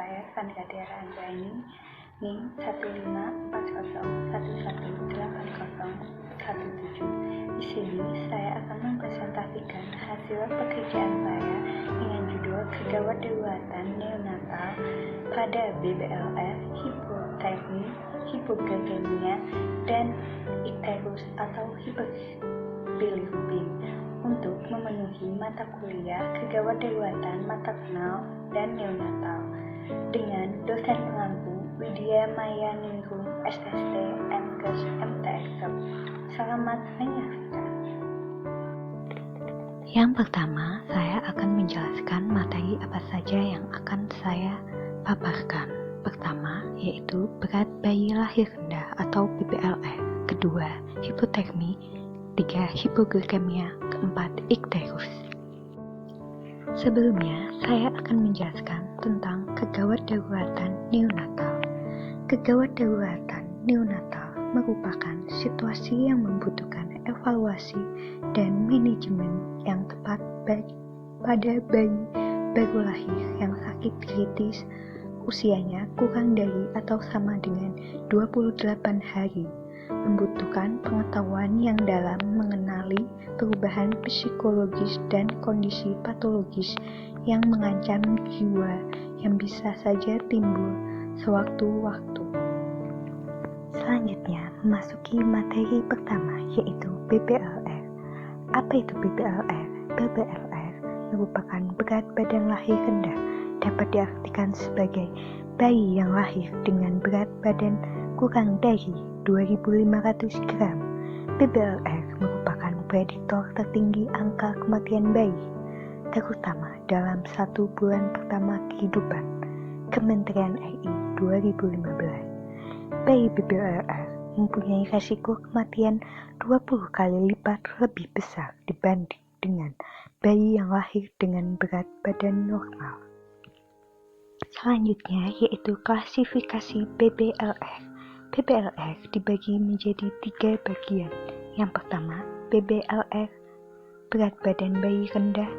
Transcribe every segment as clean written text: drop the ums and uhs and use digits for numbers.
saya Sandra Tiara Andrani, NIM 15401118017. Di sini saya akan mempresentasikan hasil pekerjaan saya dengan judul Kegawat Daruratan Neonatal pada BBLF, hipotermi, hipoglikemia, dan ikterus atau hiperbilirubin untuk memenuhi mata kuliah Kegawat Daruratan Maternal dan Neonatal dengan dosen pengampu Widya Maya Ningrum, SST, MKes, MTexel. Selamat menyaksikan. Yang pertama, saya akan menjelaskan materi apa saja yang akan saya paparkan. Pertama, yaitu berat bayi lahir rendah atau BBLR. Kedua, hipotermi. Tiga, hipoglikemia. Keempat, ikterus. Sebelumnya, saya akan menjelaskan tentang kegawat daruratan neonatal. Kegawat daruratan neonatal merupakan situasi yang membutuhkan evaluasi dan manajemen yang tepat pada bayi baru lahir yang sakit kritis, usianya kurang dari atau sama dengan 28 hari, membutuhkan pengetahuan yang dalam mengenali perubahan psikologis dan kondisi patologis yang mengancam jiwa yang bisa saja timbul sewaktu-waktu. Selanjutnya, memasuki materi pertama, yaitu BBLR. Apa itu BBLR? BBLR merupakan berat badan lahir rendah, dapat diartikan sebagai bayi yang lahir dengan berat badan kurang dari 2.500 gram. BBLR merupakan prediktor tertinggi angka kematian bayi, terutama dalam 1 bulan pertama kehidupan. Kementerian RI 2015. Bayi BBLR mempunyai resiko kematian 20 kali lipat lebih besar dibanding dengan bayi yang lahir dengan berat badan normal. Selanjutnya yaitu klasifikasi BBLR. BBLR dibagi menjadi 3 bagian. Yang pertama, BBLR berat badan bayi rendah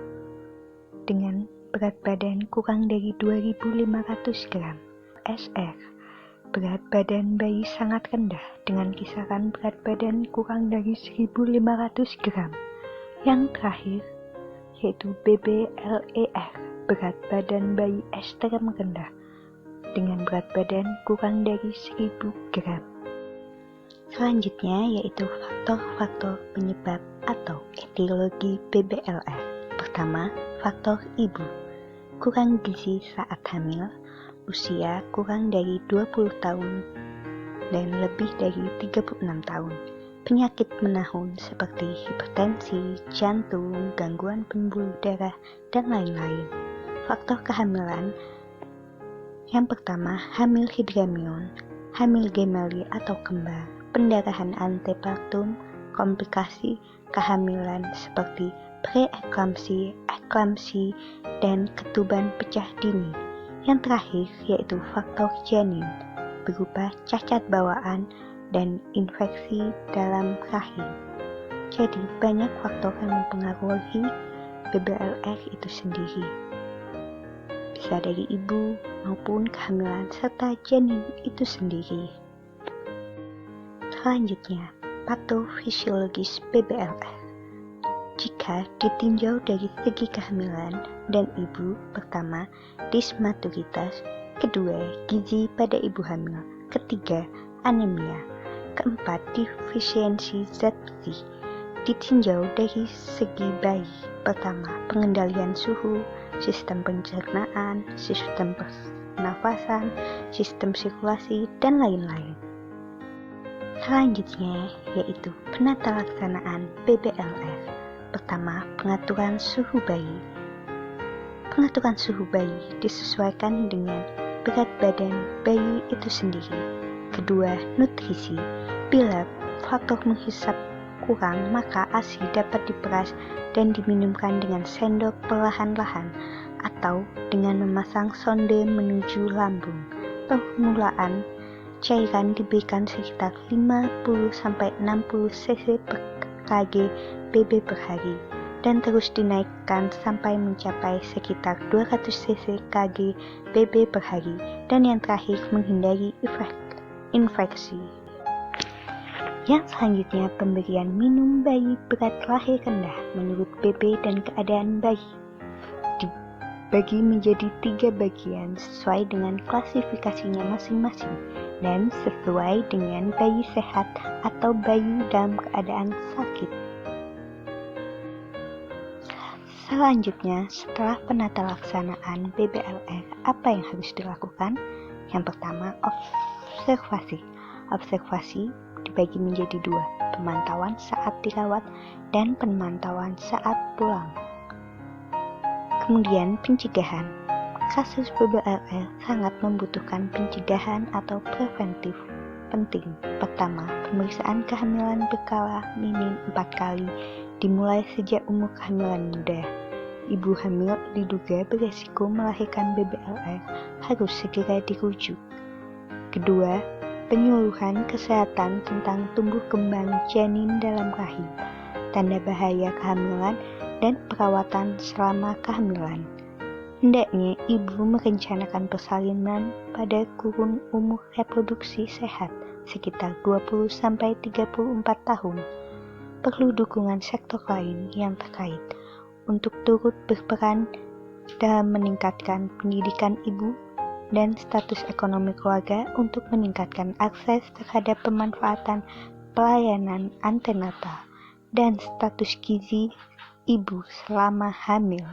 dengan berat badan kurang dari 2.500 gram. SR berat badan bayi sangat rendah dengan kisaran berat badan kurang dari 1.500 gram. Yang terakhir yaitu BBLER berat badan bayi ekstrem rendah dengan berat badan kurang dari 1.000 gram. Selanjutnya yaitu faktor-faktor penyebab atau etiologi BBLR. Pertama, faktor ibu. Kurang gizi saat hamil, usia kurang dari 20 tahun dan lebih dari 36 tahun. Penyakit menahun seperti hipertensi, jantung, gangguan pembuluh darah, dan lain-lain. Faktor kehamilan. Yang pertama, hamil hidramion, hamil gemeli atau kembar, pendarahan antepartum, komplikasi kehamilan seperti preeklamsi, eklamsi, dan ketuban pecah dini. Yang terakhir yaitu faktor janin, berupa cacat bawaan dan infeksi dalam rahim. Jadi banyak faktor yang mempengaruhi BBLR itu sendiri. Bisa dari ibu maupun kehamilan serta janin itu sendiri. Selanjutnya, patofisiologis BBLR. Jika ditinjau dari segi kehamilan dan ibu, pertama, dismaturitas, kedua, gizi pada ibu hamil, ketiga, anemia, keempat, defisiensi zat besi. Ditinjau dari segi bayi, pertama, pengendalian suhu, sistem pencernaan, sistem pernafasan, sistem sirkulasi, dan lain-lain. Selanjutnya yaitu penata laksanaan BBLR. Pertama, pengaturan suhu bayi. Pengaturan suhu bayi disesuaikan dengan berat badan bayi itu sendiri. Kedua, nutrisi. Bila faktor menghisap kurang, maka ASI dapat diperas dan diminumkan dengan sendok perlahan-lahan atau dengan memasang sonde menuju lambung. Permulaan cairan diberikan sekitar 50-60 cc per kg BB per hari. dan terus dinaikkan sampai mencapai sekitar 200 cc Kg BB per hari, dan yang terakhir menghindari infeksi. Yang selanjutnya, pemberian minum bayi berat lahir rendah menurut BB dan keadaan bayi dibagi menjadi 3 bagian sesuai dengan klasifikasinya masing-masing dan sesuai dengan bayi sehat atau bayi dalam keadaan sakit. Selanjutnya, setelah penata laksanaan BBLR, apa yang harus dilakukan? Yang pertama, observasi. Observasi dibagi menjadi 2, pemantauan saat dirawat dan pemantauan saat pulang. Kemudian pencegahan. Kasus BBLR sangat membutuhkan pencegahan atau preventif penting. Pertama, pemeriksaan kehamilan berkala minim 4 kali dimulai sejak umur kehamilan muda. Ibu hamil diduga beresiko melahirkan BBLR harus segera dirujuk. Kedua, penyuluhan kesehatan tentang tumbuh kembang janin dalam rahim, tanda bahaya kehamilan, dan perawatan selama kehamilan. Hendaknya ibu merencanakan persalinan pada kurun umur reproduksi sehat sekitar 20-34 tahun. Perlu dukungan sektor lain yang terkait untuk turut berperan dalam meningkatkan pendidikan ibu dan status ekonomi keluarga untuk meningkatkan akses terhadap pemanfaatan pelayanan antenatal dan status gizi ibu selama hamil.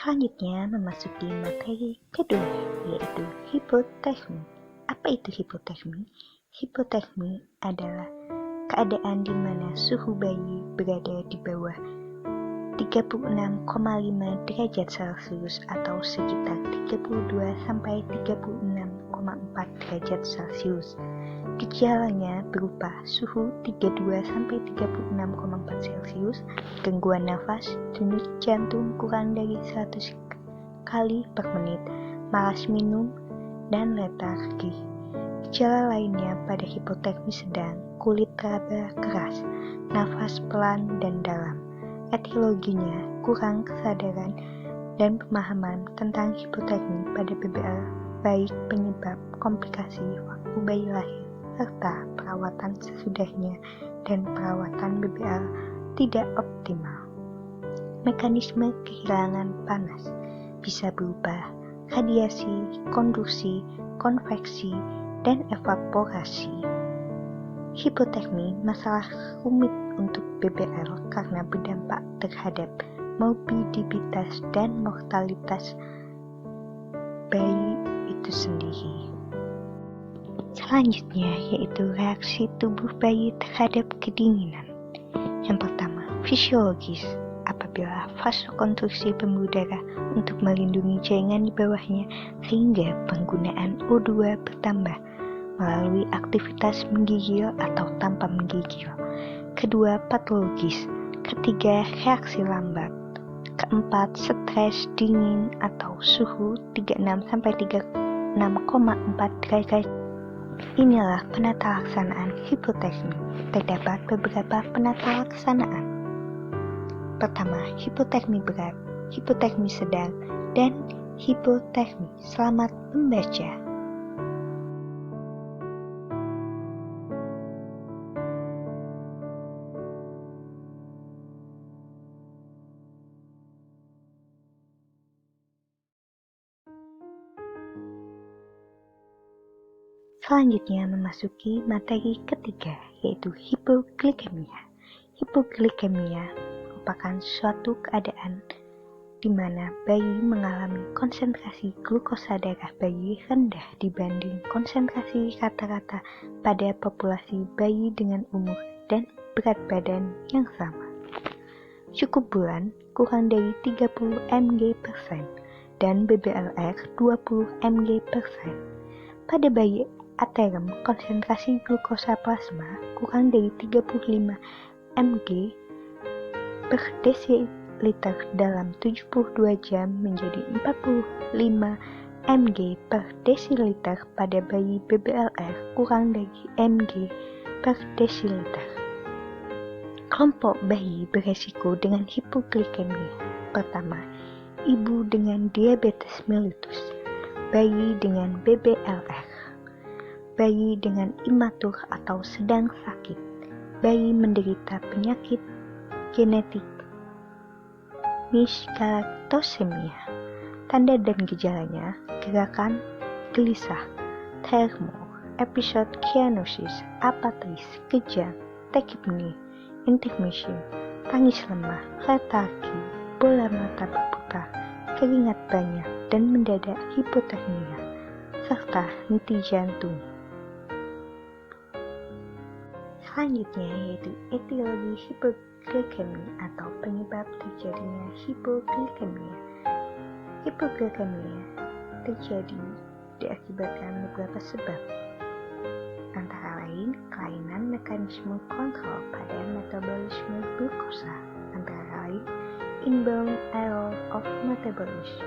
Selanjutnya memasuki materi kedua, yaitu hipotermi. Apa itu hipotermi? Hipotermi adalah keadaan di mana suhu bayi berada di bawah 36,5 derajat Celcius atau sekitar 32-36,4 derajat Celcius. Gejalanya berupa suhu 32-36,4 Celcius, gangguan nafas, denyut jantung kurang dari 100 kali per menit, malas minum, dan letargi. Gejala lainnya pada hipotermi sedang, kulit raba keras, nafas pelan dan dalam. Etiologinya kurang kesadaran dan pemahaman tentang hipotermi pada BBL, baik penyebab komplikasi waktu bayi lahir serta perawatan sesudahnya, dan perawatan BBL tidak optimal. Mekanisme kehilangan panas bisa berupa radiasi, konduksi, konveksi, dan evaporasi. Hipotermi masalah rumit untuk BBL karena berdampak terhadap morbiditas dan mortalitas bayi itu sendiri. Selanjutnya yaitu reaksi tubuh bayi terhadap kedinginan. Yang pertama, fisiologis. Apabila vasokonstruksi pembuluh darah untuk melindungi jaringan di bawahnya sehingga penggunaan O2 bertambah melalui aktivitas menggigil atau tanpa menggigil. Kedua, patologis. Ketiga, reaksi lambat. Keempat, stres, dingin atau suhu 36-36,4 derajat. Inilah penata laksanaan hipotermi. Terdapat beberapa penata laksanaan. Pertama, hipotermi berat, hipotermi sedang, dan hipotermi. Selamat membaca. Selanjutnya memasuki materi ketiga, yaitu hipoglikemia. Hipoglikemia merupakan suatu keadaan di mana bayi mengalami konsentrasi glukosa darah bayi rendah dibanding konsentrasi rata-rata pada populasi bayi dengan umur dan berat badan yang sama. Cukup bulan kurang dari 30 mg/sen dan BBLR 20 mg/sen. Pada bayi aterem, konsentrasi glukosa plasma kurang dari 35 mg per desiliter dalam 72 jam menjadi 45 mg per desiliter pada bayi BBLR kurang dari mg per desiliter. Kelompok bayi beresiko dengan hipoglikemia. Pertama, ibu dengan diabetes mellitus, bayi dengan BBLR, bayi dengan imatur atau sedang sakit, bayi menderita penyakit genetik misgalaktosemia. Tanda dan gejalanya: gerakan gelisah, tremor, episode cyanosis, apatris, kejang, tachypnea, intermission, tangis lemah, letargi, bola mata berputar, keringat banyak, dan mendadak hipotermia, serta henti jantung. Selanjutnya yaitu etiologi hipoglikemia atau penyebab terjadinya hipoglikemia. Hipoglikemia terjadi diakibatkan beberapa sebab, antara lain kelainan mekanisme kontrol pada metabolisme glukosa, antara lain inborn error of metabolism,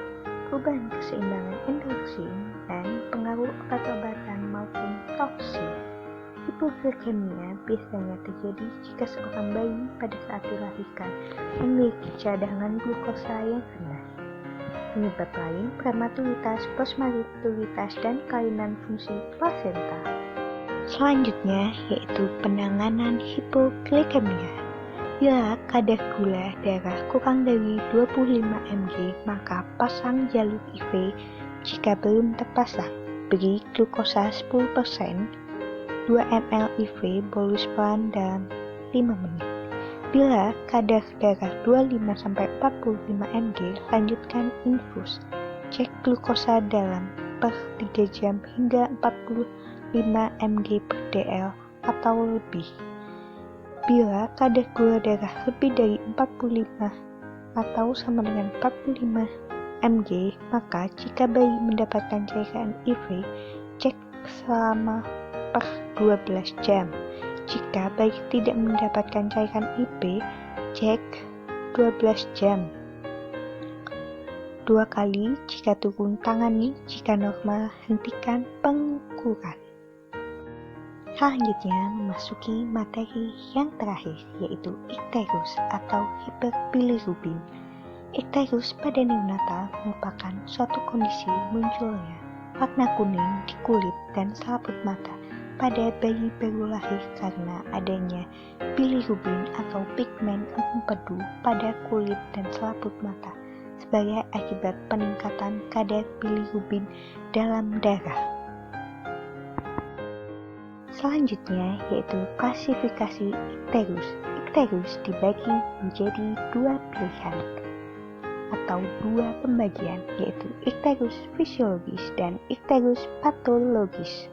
perubahan keseimbangan endorfin, dan pengaruh obat-obatan maupun toksin. Hipoglikemia biasanya terjadi jika seorang bayi pada saat dilahirkan memiliki cadangan glukosa yang rendah. Penyebab lain prematuritas, postmaturitas, dan kelainan fungsi plasenta. Selanjutnya yaitu penanganan hipoglikemia. Bila kadar gula darah kurang dari 25 mg, maka pasang jalur IV. Jika belum terpasang, beri glukosa 10%, 2 ml IV bolus pelan dalam 5 menit. Bila kadar darah 25-45 mg, lanjutkan infus. Cek glukosa dalam per 3 jam hingga 45 mg per dl atau lebih. Bila kadar gula darah lebih dari 45 atau sama dengan 45 mg, maka jika bayi mendapatkan cairan IV, cek selama per 12 jam. Jika bayi tidak mendapatkan cairan IV, cek 12 jam. 2 kali jika turun, tangani. Jika normal, hentikan pengukuran. Selanjutnya memasuki materi yang terakhir, yaitu ikterus atau hiperbilirubin. Ikterus pada neonatal merupakan suatu kondisi munculnya warna kuning di kulit dan selaput mata pada bayi baru lahir karena adanya bilirubin atau pigmen empedu pada kulit dan selaput mata sebagai akibat peningkatan kadar bilirubin dalam darah. Selanjutnya yaitu klasifikasi ikterus. Ikterus dibagi menjadi 2 pilihan atau 2 pembagian, yaitu ikterus fisiologis dan ikterus patologis.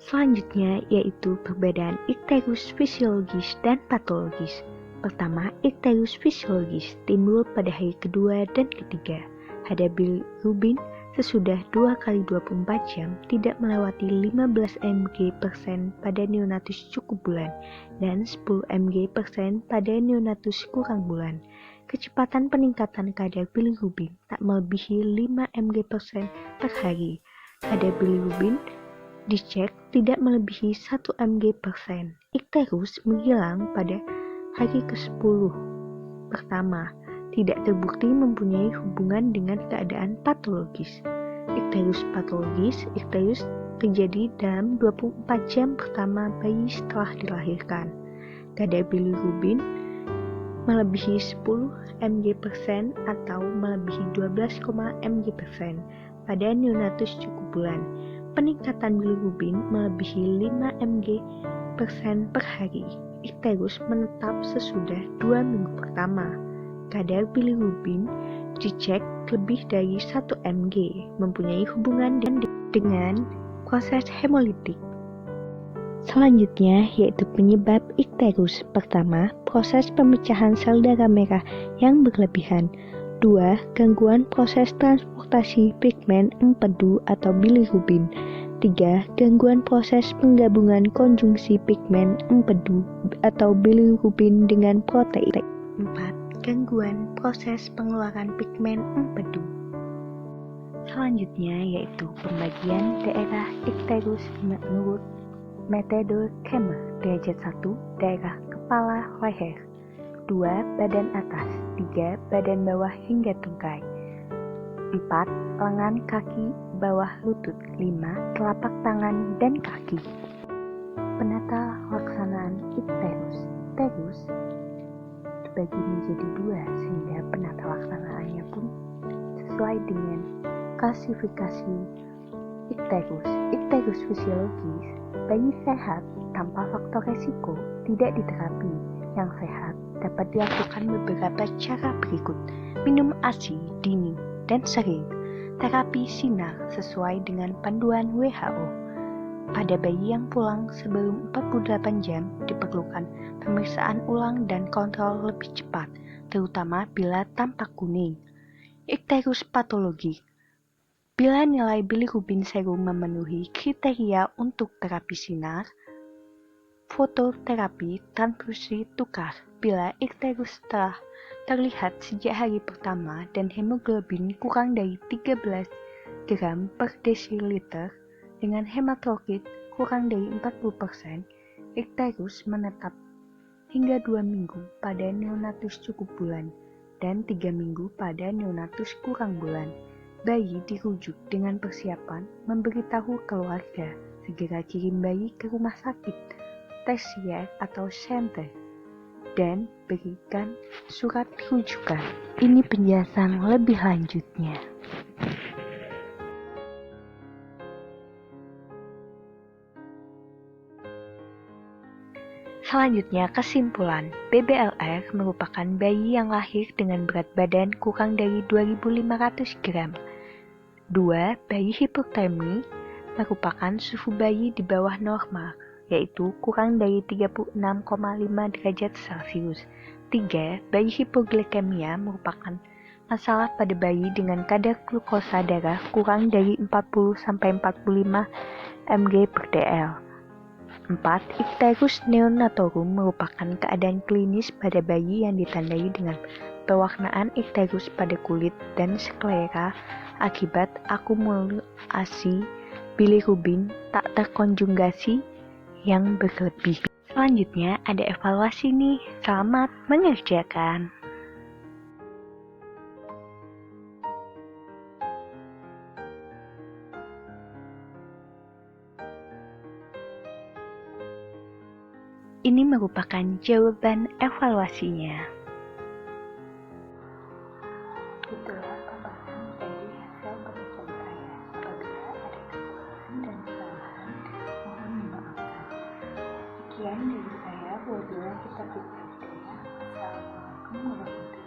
Selanjutnya yaitu perbedaan ikterus fisiologis dan patologis. Pertama, ikterus fisiologis timbul pada hari kedua dan ketiga. Ada bilirubin sesudah 2 kali 24 jam tidak melewati 15 mg% pada neonatus cukup bulan dan 10 mg% pada neonatus kurang bulan. Kecepatan peningkatan kadar bilirubin tak melebihi 5 mg% per hari. Kadar bilirubin dicek tidak melebihi 1 mg%. Ikterus menghilang pada hari ke-10. Pertama, tidak terbukti mempunyai hubungan dengan keadaan patologis. Ikterus patologis, ikterus terjadi dalam 24 jam pertama bayi setelah dilahirkan. Kadar bilirubin melebihi 10 mg% atau melebihi 12, mg% pada neonatus cukup bulan. Peningkatan bilirubin melebihi 5 mg% per hari. Ikterus menetap sesudah 2 minggu pertama. Kadar bilirubin dicek lebih dari 1 mg, mempunyai hubungan dengan proses hemolitik. Selanjutnya yaitu penyebab ikterus. Pertama, proses pemecahan sel darah merah yang berlebihan. 2. Gangguan proses transportasi pigmen empedu atau bilirubin. 3. Gangguan proses penggabungan konjungsi pigmen empedu atau bilirubin dengan protein. 4. Gangguan proses pengeluaran pigmen empedu. Selanjutnya yaitu pembagian daerah ikterus menurut Metode Kemmer, derajat 1, daerah kepala leher. 2. Badan atas. 3. Badan bawah hingga tungkai. 4. Lengan kaki bawah lutut. 5. Telapak tangan dan kaki. Penata laksanaan ikterus. Ikterus dibagi menjadi 2 sehingga penata laksanaannya pun sesuai dengan klasifikasi ikterus. Ikterus fisiologis, bayi sehat tanpa faktor resiko tidak diterapi. Yang sehat dapat dilakukan beberapa cara berikut: minum ASI dini dan sering, terapi sinar sesuai dengan panduan WHO. Pada bayi yang pulang sebelum 48 jam diperlukan pemeriksaan ulang dan kontrol lebih cepat, terutama bila tampak kuning. Ikterus patologi. Bila nilai bilirubin serum memenuhi kriteria untuk terapi sinar, fototerapi transfusi tukar. Bila ikterus telah terlihat sejak hari pertama dan hemoglobin kurang dari 13 gram per desiliter dengan hematokrit kurang dari 40%, ikterus menetap hingga 2 minggu pada neonatus cukup bulan dan 3 minggu pada neonatus kurang bulan. Bayi dirujuk dengan persiapan memberitahu keluarga, segera kirim bayi ke rumah sakit, tersier atau center, dan berikan surat rujukan. Ini penjelasan lebih lanjutnya. Selanjutnya, kesimpulan. BBLR merupakan bayi yang lahir dengan berat badan kurang dari 2.500 gram. 2. Bayi hipotermi merupakan suhu bayi di bawah normal, yaitu kurang dari 36,5 derajat Celcius. 3. Bayi hipoglikemia merupakan masalah pada bayi dengan kadar glukosa darah kurang dari 40-45 mg per dl. 4. Ikterus neonatorum merupakan keadaan klinis pada bayi yang ditandai dengan pewarnaan ikterus pada kulit dan sklera akibat akumulasi bilirubin tak terkonjugasi yang berlebih. Selanjutnya ada evaluasi nih. Selamat mengerjakan. Ini merupakan jawaban evaluasinya. Itulah paparan dari hasil penelitian saya. Apabila ada kekurangan dan kesalahan, mohon dimaafkan. Sekian dari saya. Wabillahi taufiq wal hidayah. Assalamualaikum warahmatullahi wabarakatuh.